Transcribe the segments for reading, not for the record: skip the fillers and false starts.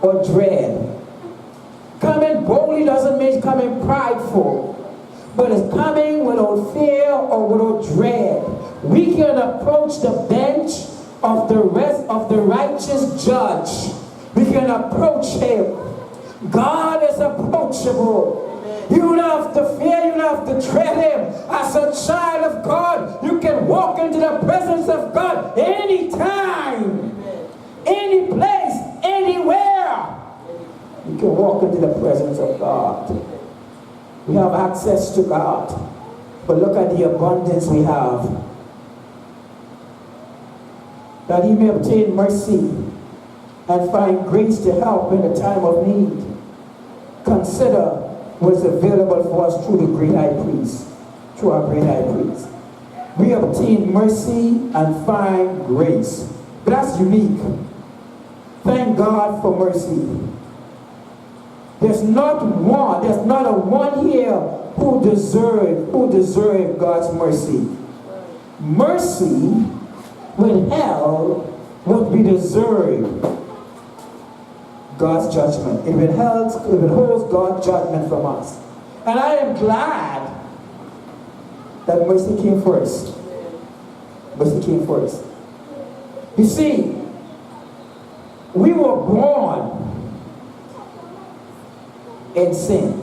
or dread. Coming boldly doesn't mean coming prideful, but it's coming without fear or without dread. We can approach the bench of the rest of the righteous judge. We can approach him. God is approachable. You don't have to fear, you don't have to dread him. As a child of God, you can walk into the presence of God anytime, any place, anywhere. You can walk into the presence of God. We have access to God. But look at the abundance we have. That he may obtain mercy and find grace to help in the time of need. Consider what is available for us through the great high priest, through our great high priest. We obtain mercy and find grace. But that's unique. Thank God for mercy. There's not a one here who deserve God's mercy. Mercy withheld would be deserved God's judgment. It withholds God's judgment from us. And I am glad that mercy came first. Mercy came first. You see, we were born in sin,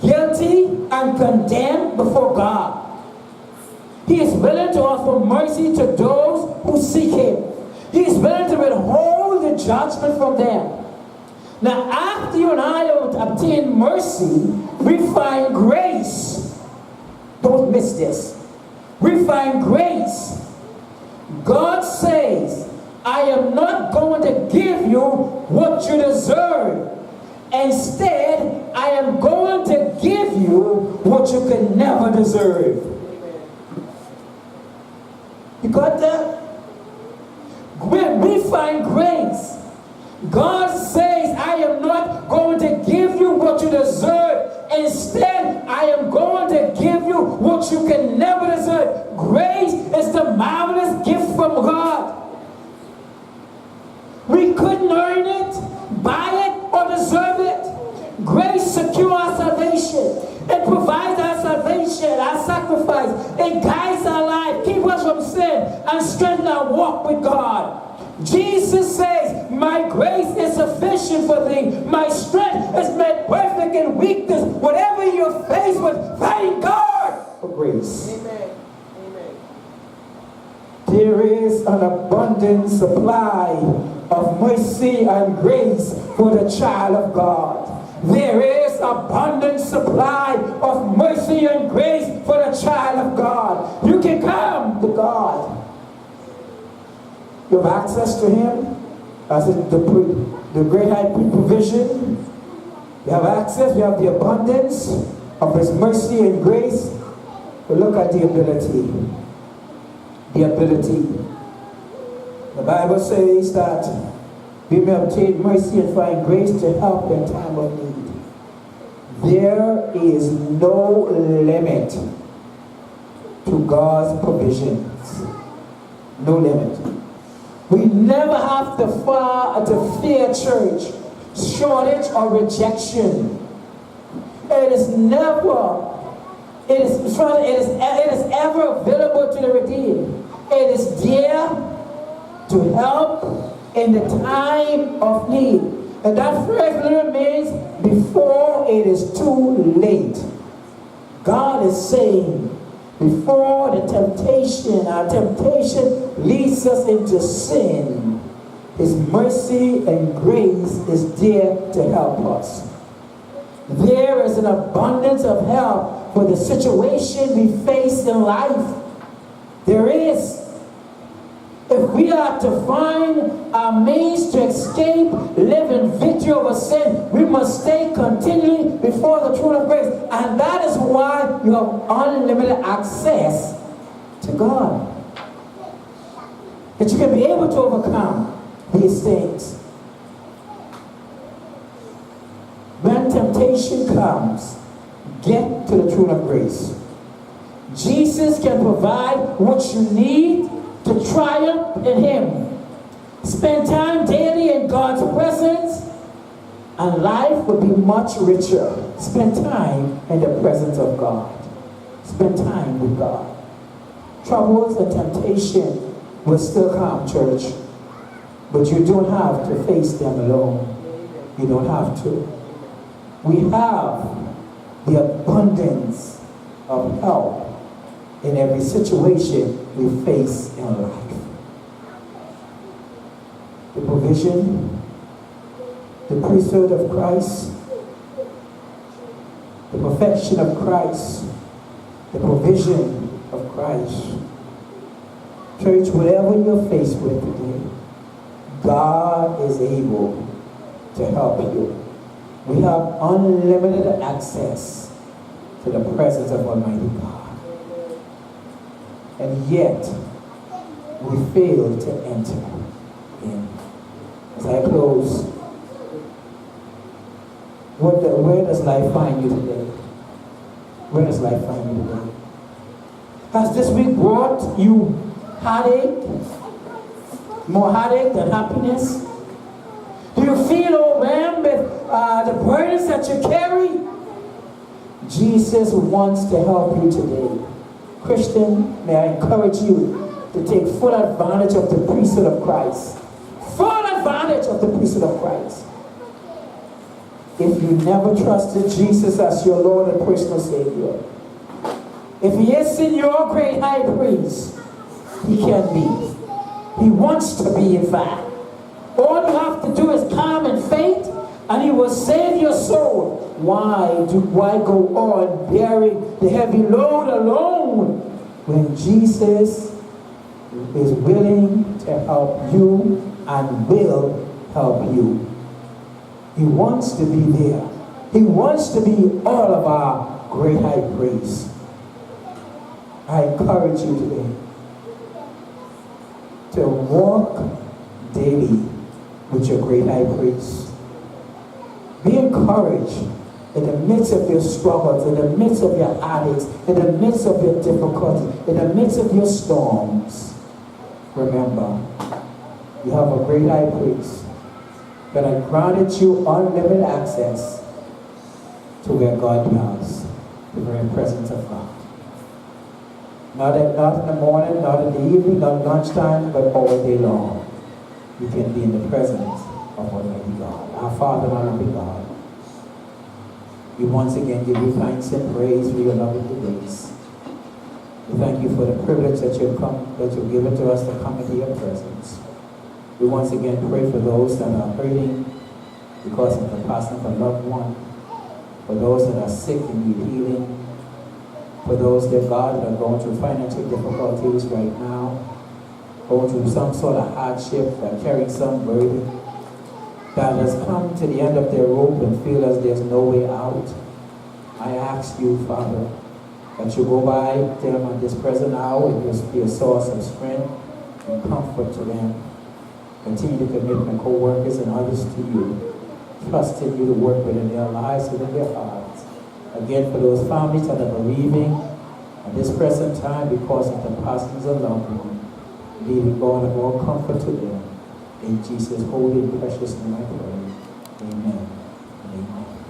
guilty and condemned before God. He is willing to offer mercy to those who seek him. He is willing to withhold the judgment from them. Now, after you and I obtain mercy, we find grace. Don't miss this. We find grace. God says, I am not going to give you what you deserve. Instead, I am going to give you what you could never deserve. You got that? When we find grace, God says, I am not going to give you what you deserve. Instead, I am going to give you what you can never deserve. Grace is the marvelous gift from God. We couldn't earn it, buy it, or deserve it. Grace secures our salvation. It provides our salvation, our sacrifice. It guides our life, keeps us from sin, and strengthens our walk with God. Jesus says, my grace is sufficient for thee. My strength is made perfect in weakness. Whatever you're faced with, thank God for grace. Amen. Amen. There is an abundant supply of mercy and grace for the child of God. There is abundant supply of mercy and grace for the child of God. You can come to God. You have access to him as in the great high priest provision. You have access, you have the abundance of his mercy and grace. But look at the ability. The ability. The Bible says that we may obtain mercy and find grace to help in time of need. There is no limit to God's provisions. No limit. We never have to fear church shortage or rejection. It is ever available to the redeemed. It is there to help in the time of need. And that phrase literally means before it is too late. God is saying, before the temptation, our temptation leads us into sin, his mercy and grace is there to help us. There is an abundance of help for the situation we face in life. There is. If we are to find our means to escape, live in victory over sin, we must stay continually before the throne of grace. And that is why you have unlimited access to God. That you can be able to overcome these things. When temptation comes, get to the throne of grace. Jesus can provide what you need to triumph in him. Spend time daily in God's presence And life would be much richer. Spend time in the presence of God. Spend time with God. Troubles and temptation will still come, church. But you don't have to face them alone. You don't have to. We have the abundance of help in every situation we face in life. The provision, the priesthood of Christ, the perfection of Christ, the provision of Christ. Church, whatever you're faced with today, God is able to help you. We have unlimited access to the presence of Almighty God. And yet, we fail to enter in. As I close, where does life find you today? Where does life find you today? Has this week brought you heartache? More heartache than happiness? Do you feel overwhelmed with the burdens that you carry? Jesus wants to help you today. Christian, may I encourage you to take full advantage of the priesthood of Christ. Full advantage of the priesthood of Christ. If you never trusted Jesus as your Lord and personal Savior, if He is in your great high priest, He can be. He wants to be, in fact. All you have to do is come in faith, and He will save your soul. Why go on bearing the heavy load alone when Jesus is willing to help you and will help you? He wants to be there. He wants to be all of our great high priest. I encourage you today to walk daily with your great high priest. Be encouraged in the midst of your struggles, in the midst of your heartaches, in the midst of your difficulties, in the midst of your storms. Remember, you have a great high priest that has granted you unlimited access to where God dwells, the very presence of God. Not in the morning, not in the evening, not lunchtime, but all day long. You can be in the presence of Almighty God, our Father and Almighty God. We once again give you thanks and praise for your loving grace. We thank you for the privilege that you've given to us to come into your presence. We once again pray for those that are hurting because of the passing of a loved one, for those that are sick and need healing, for those, dear God, that are going through financial difficulties right now, going through some sort of hardship, that are carrying some burden, that has come to the end of their rope and feel as there's no way out. I ask you, Father, that you go by them at this present hour and just be a source of strength and comfort to them. Continue to commit my co-workers and others to you, trusting you to work within their lives and in their hearts. Again, for those families that are bereaving at this present time because of the passings of loved ones, leaving God of all comfort to them. In Jesus' holy and precious name I pray. Amen. Amen.